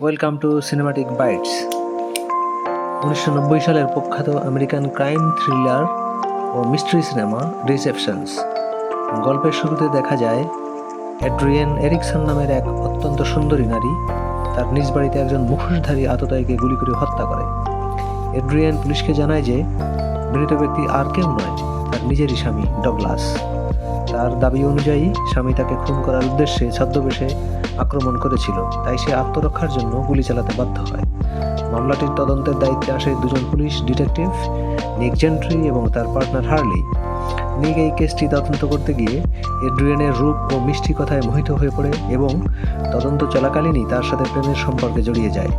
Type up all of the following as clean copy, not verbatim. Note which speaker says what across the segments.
Speaker 1: Welcome to cinematic bytes. 1990 সালের প্রখ্যাত American crime thriller ও mystery cinema রিসেপশনস। গল্পের শুরুতে দেখা যায় অ্যাড্রিয়েন এরিকসন নামের এক অত্যন্ত সুন্দরী নারী তার নিজ বাড়িতে একজন মুখোশধারী আততায়ীকে গুলি করে হত্যা করে। অ্যাড্রিয়েন পুলিশকে জানায় যে মৃত ব্যক্তি আর কেউ নয়, তার নিজেরই স্বামী ডগলাস। তার দাবি অনুযায়ী স্বামী তাকে খুন করার উদ্দেশ্যে ছদ্মবেশে আক্রমণ করেছিল, তাই সে আত্মরক্ষার জন্য গুলি চালাতে বাধ্য হয়। মামলাটির তদন্তের দায়িত্বে আসে দুজন পুলিশ ডিটেকটিভ, নিক জেন্ট্রি এবং তার পার্টনার হার্লি। নিক এই কেসটি তদন্ত করতে গিয়ে এড্রিয়েনের রূপ ও মিষ্টি কথায় মোহিত হয়ে পড়ে এবং তদন্ত চলাকালীনই তার সাথে প্রেমের সম্পর্কে জড়িয়ে যায়।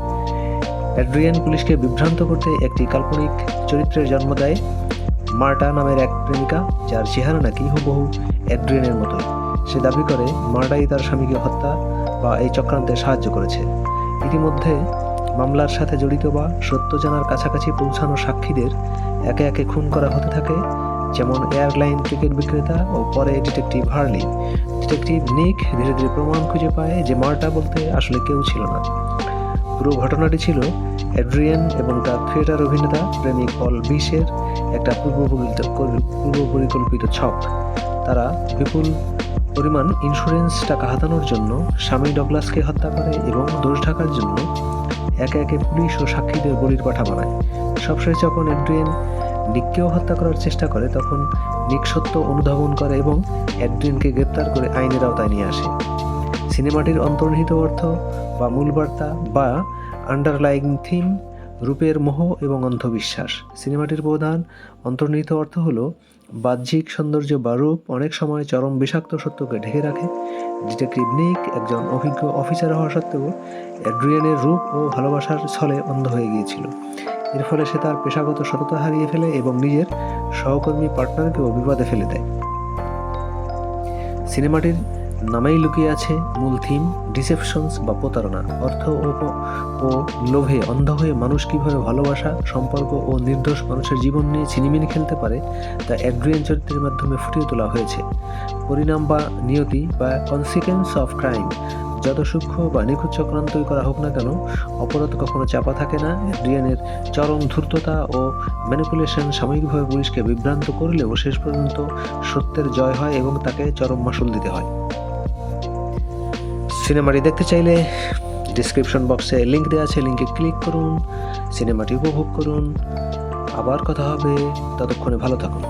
Speaker 1: এড্রিয়েন পুলিশকে বিভ্রান্ত করতে একটি কাল্পনিক চরিত্রের জন্ম দেয়, মার্টা নামের এক প্রেমিকা, যার চেহারা নাকি হুবহু এড্রিয়েনের মতোই। সে দাবি করে মার্টাই তার স্বামীকে হত্যা বা এই চক্রান্তে সাহায্য করেছে। ইতিমধ্যে মামলার সাথে জড়িত বা সত্য জানার কাছাকাছি পৌঁছানো সাক্ষীদের একে একে খুন করা হতে থাকে, যেমন এয়ারলাইন টিকিট বিক্রেতা ও পরে ডিটেকটিভ হার্লি। ডিটেকটিভ নিক ধীরে ধীরে প্রমাণ খুঁজে পায় যে মার্টা বলতে আসলে কেউ ছিল না। পুরো ঘটনাটি ছিল অ্যাড্রিয়েন এবং তার থিয়েটার অভিনেতা প্রেমিক পল বিশের একটা পূর্বপরিকল্পিত ছক। তারা বিপুল পরিমাণ ইন্স্যুরেন্স টাকা হাতানোর জন্য স্বামী ডগলাসকে হত্যা করে এবং দোষ ঢাকার জন্য একে একে পুলিশ ও সাক্ষীদের বলির পাঠা বানায়। সবশেষে যখন অ্যাড্রিয়েন নিককেও হত্যা করার চেষ্টা করে, তখন নিক সত্য অনুধাবন করে এবং অ্যাড্রিয়েনকে গ্রেপ্তার করে আইনের আওতায় নিয়ে আসে। সিনেমাটির অন্তর্নিহিত অর্থ বা মূল বার্তা বা আন্ডারলাইং থিম রূপের মোহ এবং অন্ধবিশ্বাস। সিনেমাটির প্রধান অন্তর্নিহিত অর্থ হলো বাহ্যিক সৌন্দর্য বা রূপ অনেক সময় চরম বিষাক্ত সত্যকে ঢেকে রাখে। ডিটেকটিভ নিক একজন অভিজ্ঞ অফিসার হওয়া সত্ত্বেও অ্যাড্রিয়েনের রূপ ও ভালোবাসার ছলে অন্ধ হয়ে গিয়েছিল। এর ফলে সে তার পেশাগত সততা হারিয়ে ফেলে এবং নিজের সহকর্মী পার্টনারকেও বিপদে ফেলে দেয়। সিনেমাটির নামেই লুকিয়ে আছে মূল থিম, ডিসেপশনস বা প্রতারণা। অর্থ ও লোভে অন্ধ হয়ে মানুষ কীভাবে ভালোবাসা, সম্পর্ক ও নির্দোষ মানুষের জীবন নিয়ে ছিনিমিনি খেলতে পারে তা অ্যাড্রিয়েন চরিত্রের মাধ্যমে ফুটিয়ে তোলা হয়েছে। পরিণাম বা নিয়তি বা কনসিকুয়েন্স অফ ক্রাইম। যত সূক্ষ্ম বা নিখুঁত চক্রান্তই করা হোক না কেন, অপরাধ কখনো চাপা থাকে না। অ্যাড্রিয়েনের চরম ধূর্ততা ও ম্যানিপুলেশন সাময়িকভাবে পুলিশকে বিভ্রান্ত করলেও শেষ পর্যন্ত সত্যের জয় হয় এবং তাকে চরম মাসুল দিতে হয়। সিনেমাটি দেখতে চাইলে ডিসক্রিপশন বক্সে লিঙ্ক দেওয়া আছে, লিঙ্কে ক্লিক করুন, সিনেমাটি উপভোগ করুন। আবার কথা হবে, ততক্ষণে ভালো থাকুন।